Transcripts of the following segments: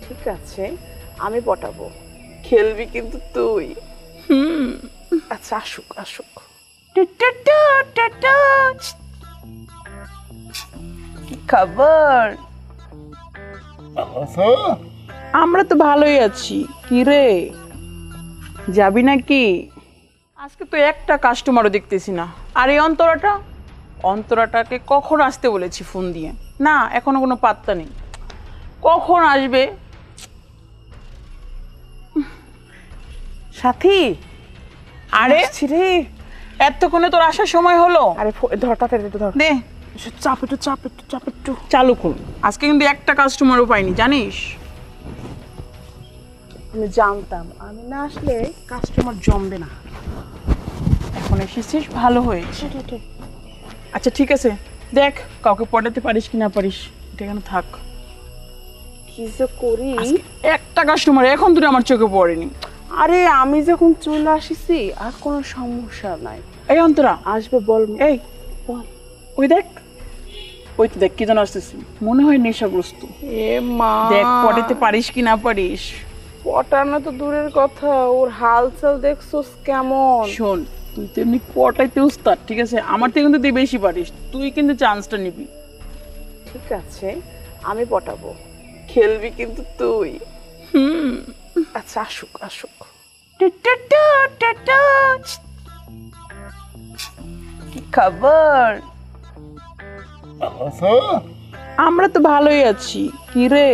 ঠিক আছে, আমি পটাবো, খেলবি কিন্তু তুই। আচ্ছা, আসুক আসুক। কি খবর? আমরা তো ভালোই আছি। কি রে, যাবি নাকি? আজকে তো একটা কাস্টমারও দেখতেছি না। আর এই অন্তরাটাকে কখন আসতে বলেছি ফোন দিয়ে, না এখনো কোনো পাত্তা নেই। কখন আসবে? সাথী, আরে রে, এতক্ষণে তোর আসার সময় হলো। আরে ধর তাড়াতাড়ি ধর দে, চাপ একটু চালু করুন। আজকে কিন্তু একটা কাস্টমারও পাইনি জানিস। আমি জানতাম আমি না আসলে কাস্টমার জমবে না। এখন এসেছিস, ভালো হয়েছে। আচ্ছা ঠিক আছে, দেখ কাউকে পটাতে পারিস কি না পারিস, এটা এখানে থাক। কি যে করি, একটা কাস্টমার এখন তুই আমার চোখে পড়েনি। আরে আমি যখন চলে আসিছি আর কোনো সমস্যা নাই। এই অন্তরা আসবে বল। এই বল, ওই দেখ, ওই তো দেখ কি যেন আসতেছি, মনে হয় নেশাগ্রস্ত। এ মা, দেখ পটাতে পারিস কি না পারিস। পটানো তো দূরের কথা, ওর হালচাল দেখছোস কেমন। শোন, তুই তো এমনি পটাইতে উস্তাদ, ঠিক আছে, আমার থেকে কিন্তু তুই বেশি পারিস, তুই কিন্তু চান্সটা নিবি। ঠিক আছে, আমি পটাবো, খেলবি কিন্তু তুই। আচ্ছা, আসুক আসুক। কি খবর? আমরা তো ভালোই আছি। কি রে,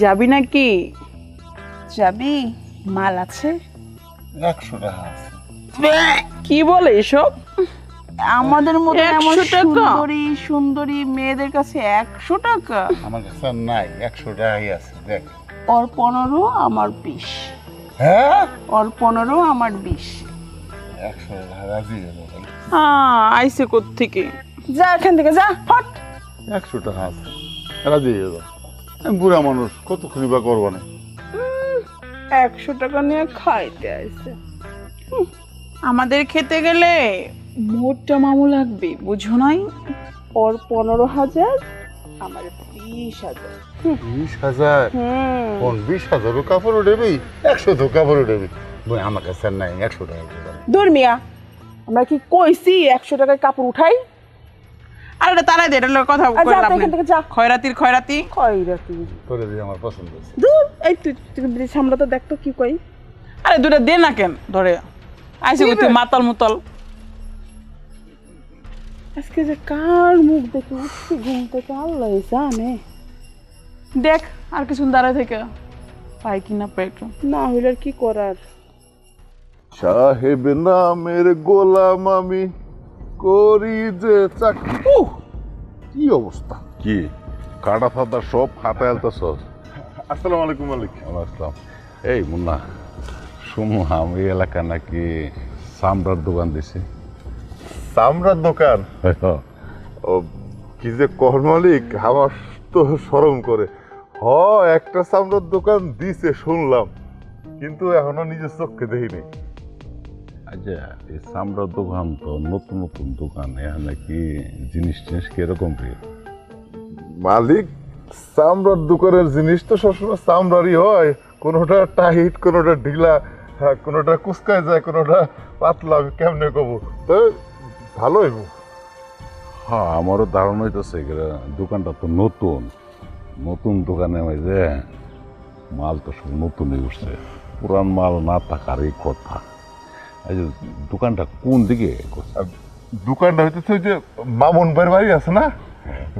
যাবি নাকি? যাবি? মাল আছে 100 টাকা আছে। কি বলে এসব? আমাদের মতো এমন সুন্দরী মেয়েদের কাছে 100 টাকা? আমার কাছে আর নাই, 100 টাকাই আছে, দেখ। ওর 15, আমার 20। হ্যাঁ, ওর 15, আমার 20। 100 টাকা রাজি হলো ভাই। আইসে কোত্থেকে? যা এখান থেকে, যা ফট। 100 টাকা আছে, রাজি হলো। আমি বুড়া মানুষ, কতক্ষণই বা করবো না। 100 টাকা নিয়ে খাইতে আইছে। আমাদের খেতে গেলে মোটটা মামু লাগবে, বুঝো নাই? ওর 15,000, আমার 20,000। 20,000? কোন 20,000 কাপড় উঠেবি? 100 তো কাপড় উঠেবি। ভাই আমার কাছে আর নাই, 100 টাকা দিতে। দূর মিয়া, আমরা কি কইছি 100 টাকায় কাপড় উঠাই? আর এটা তারাই দে, এটা কথা বললাম না। খয়রাতির খয়রাতি করে দিয়ে আমার পছন্দ হয়েছে। দূর, এই তুই সামলা তো দেখতো কি কই। আরে দুটা দে না কেন ধরে আইসে তুই মাতাল মুতাল। আজকে যে কার মুখ দেখে উঠছি ঘুম থেকে আল্লাহ জানে। দেখ আর কিছু দাঁড়ায় থেকে পাই কিনা পাই, একটু না হইলে আর কি করার। সাহেব নামের গোলাম আমি, করি যে চাকরি। কি অবস্থা! কি কাটা ফাটা সব হাতে আলতেছ? আসসালামু আলাইকুম মালিক। আসলাম। এই মুন্না, শুনলাম এই এলাকা নাকি চামড়ার দোকান দিছে। চামড়ার দোকান? ও কি যে কর মালিক, আমার তো শরম করে। একটা চামড়ার দোকান দিছে শুনলাম, কিন্তু এখনো নিজের চোখে দেখিনি। আচ্ছা, এই চামড়ার দোকান তো নতুন নতুন দোকান, এখানে কি জিনিস টিনিস কিরকম রেট? মালিক, চামড়ার দোকানের জিনিস তো সবসময় চামড়ারই হয়, কোনোটা টাইট, কোনোটা ঢিলা, কোনোটা কুচকায় যায়, কোনোটা পাতলা। কেমনে কব, তো ভালো হইব। হ্যাঁ, আমারও ধারণা হইতেছে দোকানটা তো নতুন নতুন দোকানে যে মাল তো সব নতুনই উঠছে, পুরান মাল না থাকারই কথা। এই যে দোকানটা কোন দিকে? দোকানটা হইতেছে ওই যে মামুন ভাইয়ের বাড়ি আছে না,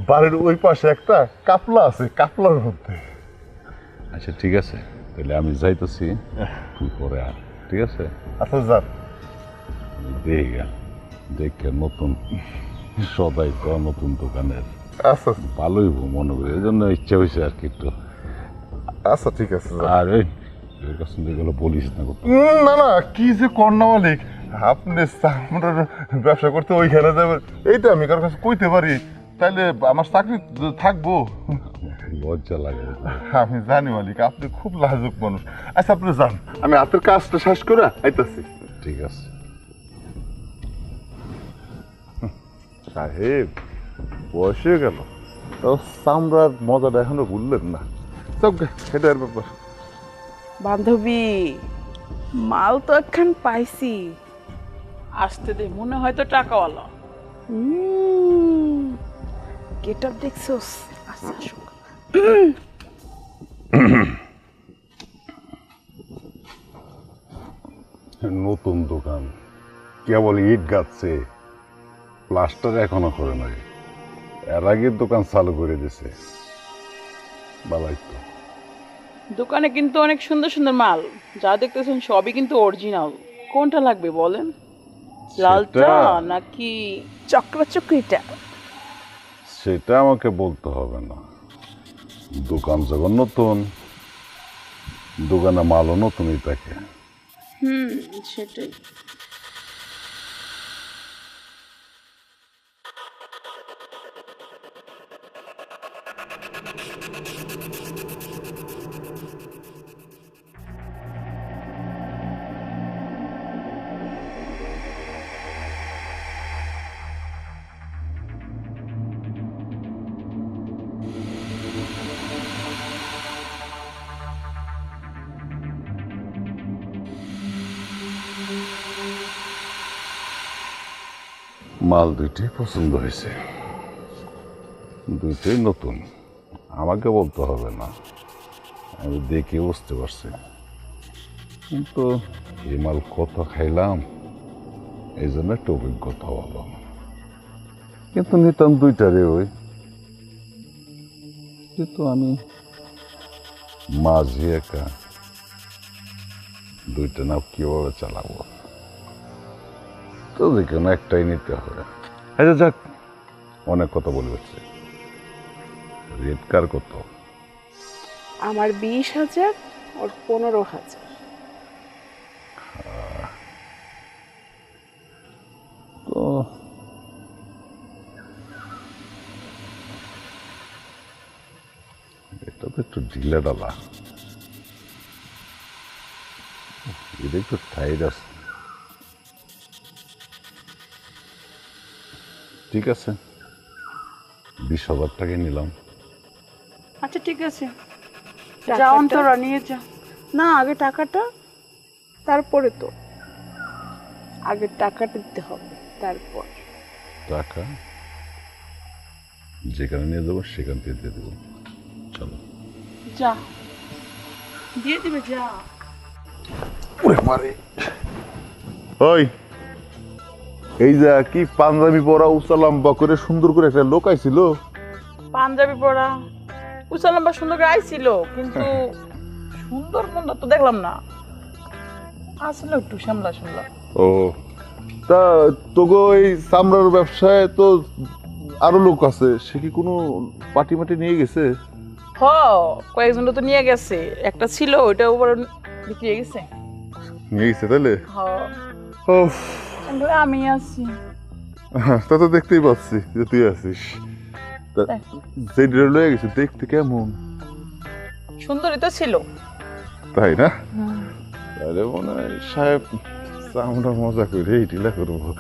বাড়ির ওই পাশে একটা কাপলা আছে, কাপলার মধ্যে। আচ্ছা ঠিক আছে, তাহলে আমি যাইতেছি, তুই পরে আর। ঠিক আছে, আচ্ছা যান। দেখে নতুন সবাই তো নতুন দোকানের আচ্ছা ভালোই মনে করি, এই জন্য ইচ্ছা হয়েছে আর কি একটু। আচ্ছা ঠিক আছে। আর এই কাছে গেলে বলিস না। না না, কি যে কর্ণা মালিক, আপনি চামড়ার ব্যবসা করতে ওইখানে যাবেন, এইটা আমি কারোর কাছে কইতে পারি, তাইলে আমার চাকরি থাকবো। লজ্জা লাগে। আমি জানি মালিক, আপনি খুব লাজুক মানুষ। আচ্ছা আপনি যান, আমি হাতের কাজটা শেষ করে আইতাছি। ঠিক আছে সাহেব, বয়স হয়ে গেল, তো চামড়ার মজাটা এখনো ভুললেন না। সব সেটার ব্যাপার। বান্ধবী, মাল তো একখান পাইছি, আসতে দে, মনে হয়তো টাকাওয়ালা। গেট আপ দেখছোস? আচ্ছা আসুক। নতুন দোকান, কেবল ইট গাচ্ছে, প্লাস্টার এখনো করে নাই। এর আগে দোকান চালু করে দিছে, বালাই তো। দোকানে কিন্তু অনেক সুন্দর সুন্দর মাল, যা দেখতেছেন সবই কিন্তু অরিজিনাল। কোনটা লাগবে বলেন? লালটা নাকি চক্রচক্রিটা? সেটা আমাকে বলতে হবে না, দোকান যখন নতুন, দোকানে মালও নতুনই থাকে। সেটাই। মাল দুইটাই পছন্দ হয়েছে, দুইটাই নতুন, আমাকে বলতে হবে না, আমি দেখে বুঝতে পারছি। কিন্তু এই মাল কত খাইলাম, এই জন্য একটা অভিজ্ঞতা হলো। কিন্তু নিতাম দুইটারে ওই, কিন্তু আমি মাঝি একা, দুইটা নাও কিভাবে চালাবো, তো যে কোনো একটাই নিতে হবে। আচ্ছা যাক, অনেক কথা বলে হচ্ছে। রেট কার কত? আমার 20,000 আর 15,000। তো এটা তো একটু ঢিলা ডালা, এটা একটু টাইট আছে। ঠিক আছে, 20,000 টাকা নিলাম। আচ্ছা ঠিক আছে, যাও অন্তরা, নিয়ে যা। না, আগে টাকাটা, তারপরে তো। আগে টাকাটা দিতে হবে, তারপর। টাকা যেখানে নিয়ে যাবো সেখান থেকে দিয়ে দেবো, চলো। যা, দিয়ে দিবে, যা। ওরে মারে, ওই এই যা কি পাঞ্জাবি পরা উঁচা লম্বা করে সুন্দর করে একটা লোক আইছিল। পাঞ্জাবি পরা উঁচা লম্বা সুন্দর করে আইছিল, কিন্তু সুন্দর মন্দ তো দেখলাম না, আসলে একটু সামলা সামলা। ও, তা তোগো এই চামড়ার ব্যবসায় তো আরো লোক আছে, সে কি কোনো পাটি মাটি নিয়ে গেছে? হ, কয়েকজন তো নিয়ে গেছে, একটা ছিল ওইটা উপর বিক্রি হয়ে গেছে। নিয়ে গেছে তাহলে? হ, ও, কিন্তু আমি আছি। তা তো দেখতেই পাচ্ছি যে তুই আছিস। তা যে ড্রেস লয়ে গেছে দেখতে কেমন? সুন্দরী তো ছিল। তাই না? তাহলে মনে হয় সাহেব চামড়া মজা করে এই ঢিলা করবো।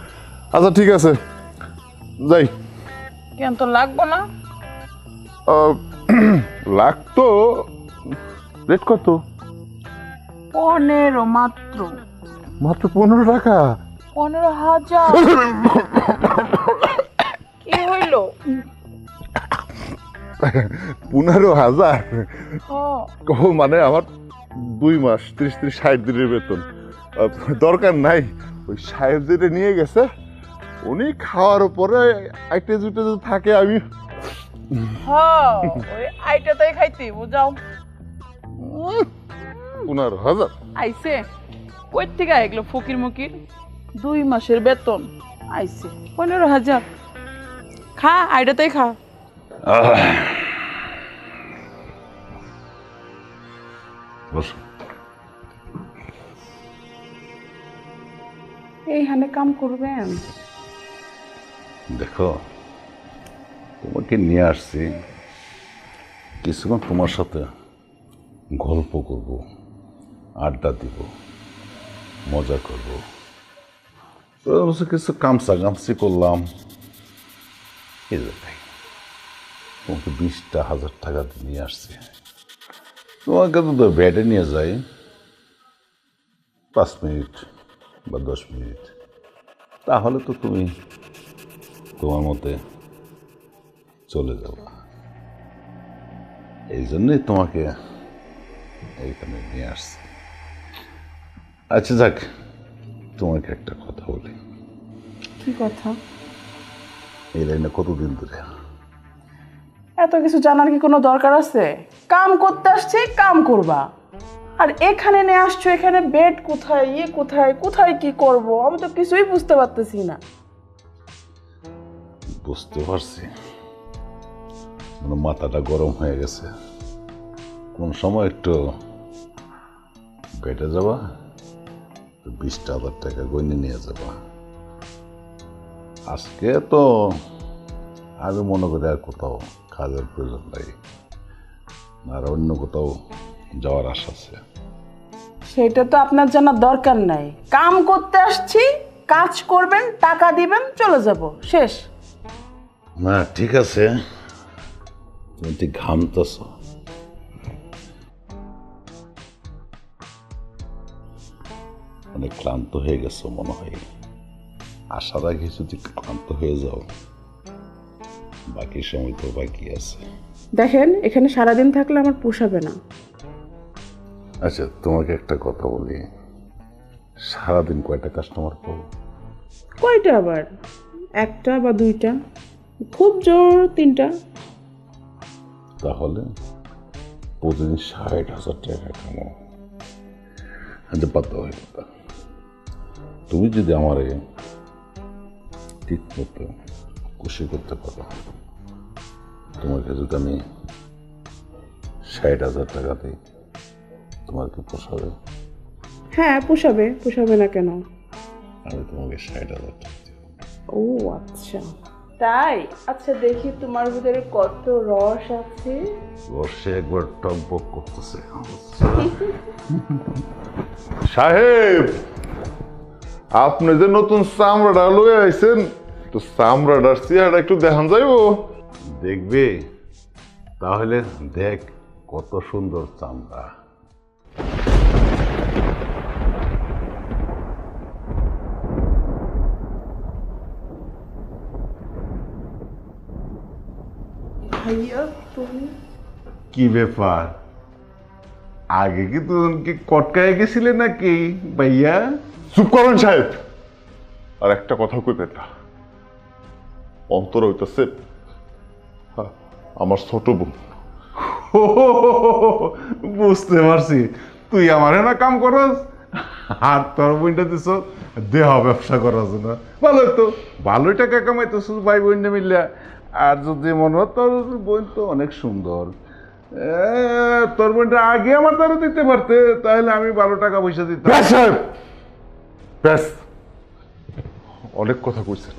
আচ্ছা ঠিক আছে, যাই। কেন, তো লাগবো না? লাগতো। রেট কত? 15 মাত্র। মাত্র 15 টাকা? 15,000। কি হইল? 15,000? হ, মানে আমার 2 মাস 30-60 দিনের বেতন। দরকার নাই, ওই সাহেব যেটা নিয়ে গেছে উনি খাওয়ার উপরে আইটে জুটে যদি থাকে আমি হ, ওই আইটাটাই খাইতে বুঝাও। 15,000? আইছে কই থেকে এগুলো ফকির মকির? 2 মাসের বেতন আইছে 15,000। খা, আইটাটাই খা। বস। এইখানে কাম করবেন? দেখো, তোমাকে নিয়ে আসছি, কিছুক্ষণ তোমার সাথে গল্প করব, আড্ডা দিব, মজা করব। অবশ্য কিছু কামচি করলাম, এই যে ভাই তোমাকে 20,000 টাকা নিয়ে আসছি, তোমাকে তো ব্যাটে নিয়ে যাই 5 মিনিট বা 10 মিনিট, তাহলে তো তুমি তোমার মতে চলে যাবো। এই জন্যই তোমাকে এইখানে নিয়ে আসছি। আচ্ছা যাক, তোমাকে একটা কথা বলি। কি কথা? এই লাইনে কতদিন ধরে? এত কিছু জানার কি কোনো দরকার আছে? কাম করতে আসছে, কাম করবা। আর এখানে নিয়ে আসছো, এখানে বেড কোথায়, কোথায় কোথায় কি করব, আমি তো কিছুই বুঝতে পারতেছি না। বুঝতে পারছি, মানে মাথাটা গরম হয়ে গেছে। কোন সময় একটু বেটে যাবা, 20,000 টাকা গয়নি নিয়ে যাবা। আজকে তো আমি মনে করি আর কোথাও কাজের প্রয়োজন নাই, আর অন্য কোথাও যাওয়ার আশা আছে। সেটা তো আপনার জানার দরকার নাই। কাম করতে আসছি, কাজ করবেন, টাকা দিবেন, চলে যাব, শেষ। না ঠিক আছে, তুমি ঠিক ঘামতেছ। অনেক ক্লান্ত হয়ে গেছো মনে হয়। আসার আগে যদি একটু ক্লান্ত হয়ে যাও, বাকি সময় তো বাকি আছে। দেখেন, এখানে সারাদিন থাকলে আমার পোষাবে না। আচ্ছা তোমাকে একটা কথা বলি, সারাদিন কয়টা কাস্টমার পাবো? কয়টা আবার? একটা বা দুইটা, খুব জোর 3টা। তাহলে প্রতিদিন 60,000 টাকা কামাও। আচ্ছা বাদ দাও এই কথা। তুমি যদি আমার ঠিক মতো খুশি করতে পারো, তোমাকে যদি আমি 60,000 টাকা দিই, তোমার কি পোষাবে? হ্যাঁ পোষাবে, পোষাবে না কেন? আমি তোমাকে 60,000 টাকা দিব। ও আচ্ছা, তাই? আচ্ছা দেখি তোমার ভিতরে কত রস আছে। বর্ষে একবার টকবক করতেছে। সাহেব, আপনি যে নতুন চামড়াটা লয়ে আইছেন, তো চামড়াটার চেহারা একটু দেখান যাইবো? দেখবে? তাহলে দেখ কত সুন্দর চামড়া। ভাইয়া তুমি? কি ব্যাপার, আগে কি তুমি কি কটকায় গেছিলে নাকি ভাইয়া? চুপ করেন সাহেব, আর একটা কথা কইবেন না। অন্তর হইতেছে আমার ছোট বোন। ও, বুঝতে পারছি, তুই আমার না কাম করস আর তোর বোনটা দিস দেহ ব্যবসা করার জন্য। ভালোই তো, ভালোই টাকা কামাইতেছ ভাই বোনটা মিললে। আর যদি মনে হয় তোর বোন তো অনেক সুন্দর, তোর বোনটা আগে আমার তারা দিতে পারতে, তাহলে আমি ভালো টাকা পয়সা দিতাম। ব্যাস সাহেব, ব্যাস, অনেক কথা কইছেন।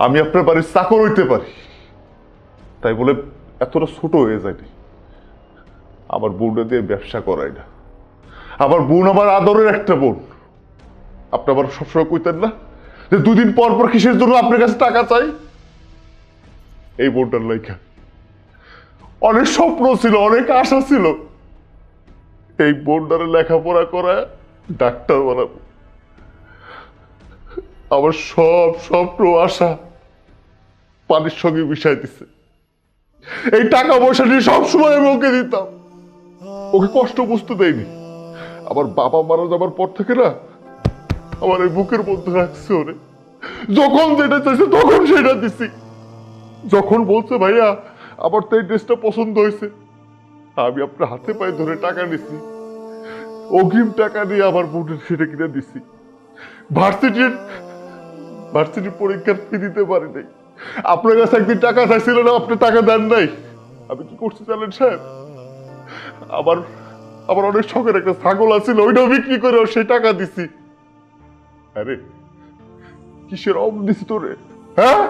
আমি আপনার বাড়ির চাকর হইতে পারি, তাই বলে এতটা ছোট হয়ে যায়নি। আমার বোনটা দিয়ে ব্যবসা করাই না। আমার বোন আমার আদরের একটা বোন। আপনি আবার সবসময় কইতেন না যে 2 দিন পর পর কিসের জন্য আপনার কাছে টাকা চাই? এই বোনটার লাইকা অনেক স্বপ্ন ছিল, অনেক আশা ছিল। এই বোনটারে লেখাপড়া করা ডাক্তার বানাবো। আমার সব স্বপ্ন আশা পানির সঙ্গে মিশাই দিছে। এই টাকা পয়সা নিয়ে সবসময় আমি ওকে দিতাম, ওকে কষ্ট বুঝতে দেয়নি। আমার বাবা মারা যাবার পর থেকে না, আমার এই বুকের মধ্যে রাখছে ওরে। যখন যেটা চাইছে তখন সেটা দিছি। যখন বলছে ভাইয়া আমার তো এই ড্রেসটা পছন্দ হয়েছে, আমি আপনার হাতে পায়ে ধরে টাকা নিছি, অগ্রিম টাকা নিয়ে আমার বোনের সেটা কিনে দিছি। ভার্সিটির পরীক্ষার ফি দিতে পারি নাই। আপনার কাছে একদিন টাকা চাইছিল না, আপনি টাকা দেন নাই। আমি কি করছি জানেন সাহেব? আমার আমার অনেক শখের একটা ছাগল আছিল, ওইটাও বিক্রি করে সেই টাকা দিছি। আরে কিসের অভাব দিছি তোরে? হ্যাঁ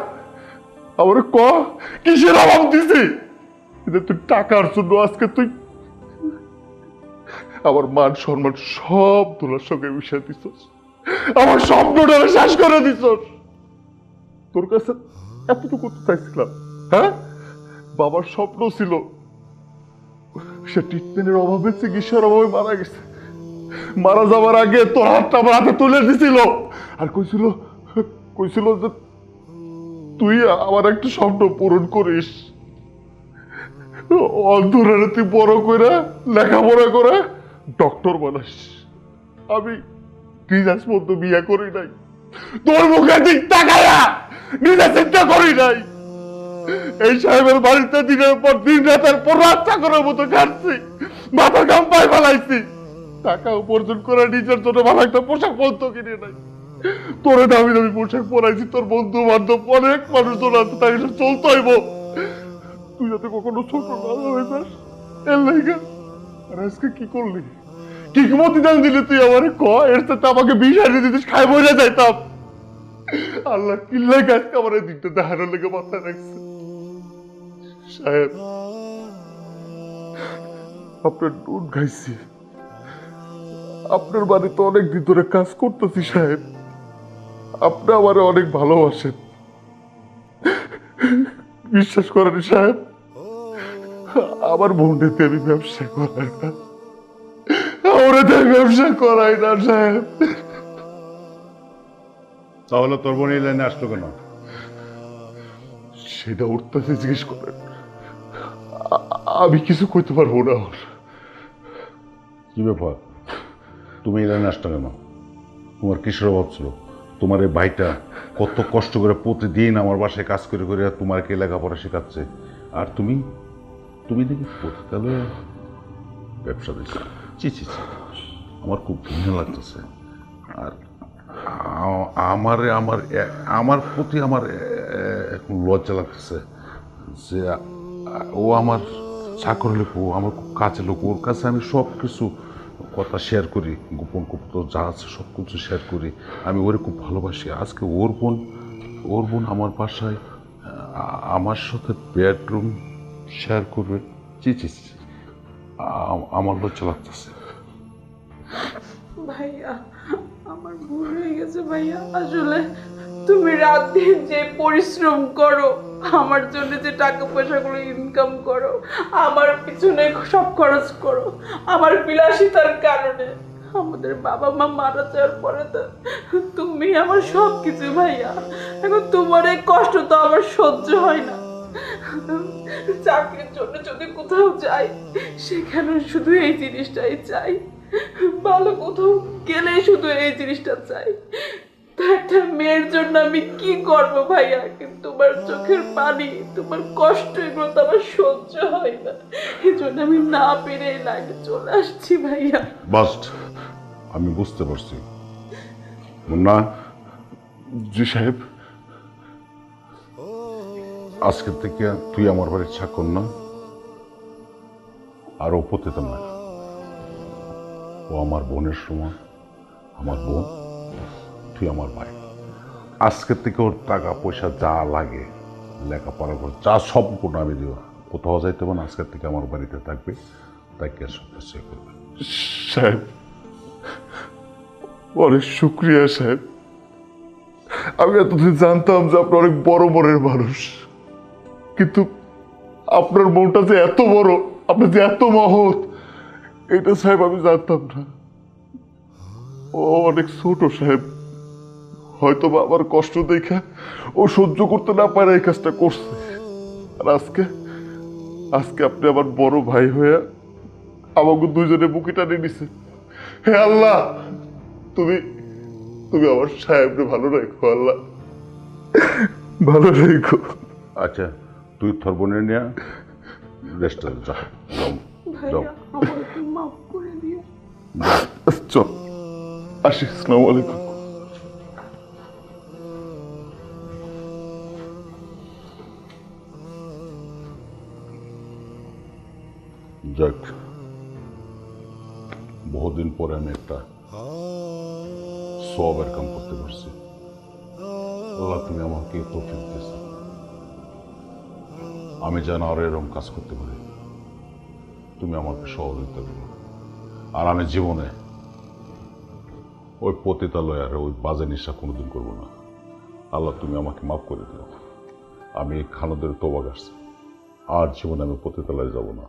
আমার ক, কিসের অভাব দিছি? তুই টাকার জন্য আজকে তুই আমার মান সম্মান সব তোলার সঙ্গে মিশিয়ে দিছস, আমার স্বপ্নটা শেষ করে দিছস। তোর কাছে এতটুকু চাইছিলাম, হ্যাঁ? বাবার স্বপ্ন ছিল সে ট্রিটমেন্টের অভাবে, চিকিৎসার অভাবে মারা গেছে। মারা যাওয়ার আগে তোর হাতটা আমার হাতে তুলে দিছিল আর কইছিল কইছিল যে তুই আমার একটা স্বপ্ন পূরণ করিস, অন্ধরারে তুই বড় করে লেখাপড়া করে ডক্টর বানাস। আমি নিজের মতো বিয়ে করি নাই, তোর মুখে দিক তাকায়া নিজে চিন্তা করি নাই। এই সাহেবের বাড়িতে দিনের পর দিন রাতের পর রাত চাকরের মতো কাটছি, মাথা ঘাম পায়ে ফেলাইছি, টাকা উপার্জন করে নিজের জন্য ভালো একটা পোশাক পরতো কিনে নাই। তোরে দামি দামি পোশাক পরাইছি, তোর বন্ধু বান্ধব অনেক মানুষজন আছে, তাকে চলতে হইব, তুই যাতে কখনো ছোট না হয়ে যাস এর লাইগা। আর আজকে কি করলি, কি প্রতিদান দিলি তুই আমারে ক? এর সাথে আমাকে বিষ হারিয়ে দিতিস, খাই বইলে যাইতাম। আল্লাহ কিল্লাই আজকে আমার এই দিকটা দেখানোর লেগে মাথায় রাখছে। সাহেব, আপনার নুন খাইছি, আপনার বাড়িতে অনেক দিন ধরে কাজ করতেছি সাহেব, আপনি আমারে অনেক ভালোবাসেন, বিশ্বাস করেন সাহেব, আমার বোনটাতে আমি ব্যবসা করাই না, ওরা ব্যবসা করাই না সাহেব। তাহলে তোর বোন এই লাইনে আসলো কেন? সেটা উঠতেছে জিজ্ঞেস করেন, আমি কিছু কইতে পারবো না। ওর কি ব্যাপার, তুমি এই লাইনে আসছো কেন? তোমার কিসের অভাব ছিল? তোমার এই ভাইটা কত কষ্ট করে প্রতিদিন আমার বাসায় কাজ করে করে তোমাকে লেখাপড়া শেখাচ্ছে, আর তুমি তুমি দেখি তাহলে ব্যবসা দিচ্ছ। ছি ছি ছি, আমার খুব ঘৃণা লাগতেছে। আর আমার আমার আমার প্রতি আমার এখন লজ্জা লাগতেছে যে ও আমার চাকর লোক, ও আমার খুব কাছের লোক, ওর কাছে আমি সব কিছু কথা শেয়ার করি, গোপন গুপ্ত যা আছে সব কিছু শেয়ার করি, আমি ওরে খুব ভালোবাসি। আজকে ওর বোন আমার বাসায় আমার সাথে বেডরুম শেয়ার করবে। জি জি জি, আমার লজ্জা লাগতেছে। ভাইয়া, আমার ভুল হয়ে গেছে ভাইয়া। আসলে তুমি রাত দিন যে পরিশ্রম করো, আমার জন্য যে টাকা পয়সাগুলো ইনকাম করো, আমার পিছনে সব খরচ করো, আমার বিলাসিতার কারণে আমাদের বাবা মা মারা যাওয়ার পরে তো তুমি আমার সব কিছু ভাইয়া। এখন তোমার এই কষ্ট তো আমার সহ্য হয় না। চাকরির জন্য যদি কোথাও যাই, সেখানে শুধু এই জিনিসটাই চাই, ভালো কোথাও গেলে শুধু এই জিনিসটা চাই। তা একটা মেয়ের জন্য আমি কি করব ভাইয়া? কিন্তু তোমার চোখের পানি, তোমার কষ্ট, এগুলো তো আমার সহ্য হয় না, এই জন্য আমি না পেরে লাইনে চলে আসছি ভাইয়া। বাস্ট, আমি বুঝতে পারছি। মুন্না, জি সাহেব। আজকের থেকে তুই আমার বাড়ির চাকর না, আর ও পতিতা না, ও আমার বোনের সমান, আমার বোন, তুই আমার ভাই। আজকের থেকে ওর টাকা পয়সা যা লাগে, লেখাপড়া করে যা সম্পূর্ণ আমি দিব, কোথাও যাইতে হবে না, আজকের থেকে আমার বাড়িতে থাকবে, তাকে সব কিছু করবে। সাহেব, অনেক শুক্রিয়া সাহেব। আমি এতদিন জানতাম যে আপনি অনেক বড় মনের মানুষ, কিন্তু আপনার মনটা যে এত বড়, আপনি যে এত মহৎ, এটা সাহেব আমি জানতাম না। ও অনেক ছোট সাহেব, হয়তো বা আমার কষ্ট দেখা ও সহ্য করতে না পারে এই কাজটা করছে। আর আজকে আজকে আপনি আমার বড় ভাই হয়ে আমাকে দুইজনে বুকে টানে নিছে। হে আল্লাহ, তুমি তুমি আমার সাহেবরে ভালো রেখো, আল্লাহ ভালো রেখো। আচ্ছা, তুই তোর বোনের নিয়ে রেস্ট যা, যাও যাও। ভাইয়া, আমাকে মাফ করে দিও। চল আসি, আসসালামু আলাইকুম। যাক, বহুদিন পরে আমি একটা সওয়াবের কাম করতে পারছি। আল্লাহ, তুমি আমাকে তৌফিক দিয়েছো, আমি যেন আরো এরকম কাজ করতে পারি। তুমি আমাকে সহযোগিতা করো, আর আমি জীবনে ওই পতিতালয় আর ওই বাজে নেশা কোনোদিন করবো না। আল্লাহ, তুমি আমাকে মাফ করে দিও। আমি খানাদের তোবা গাছ, আর জীবনে আমি পতিতালয়ে যাব না।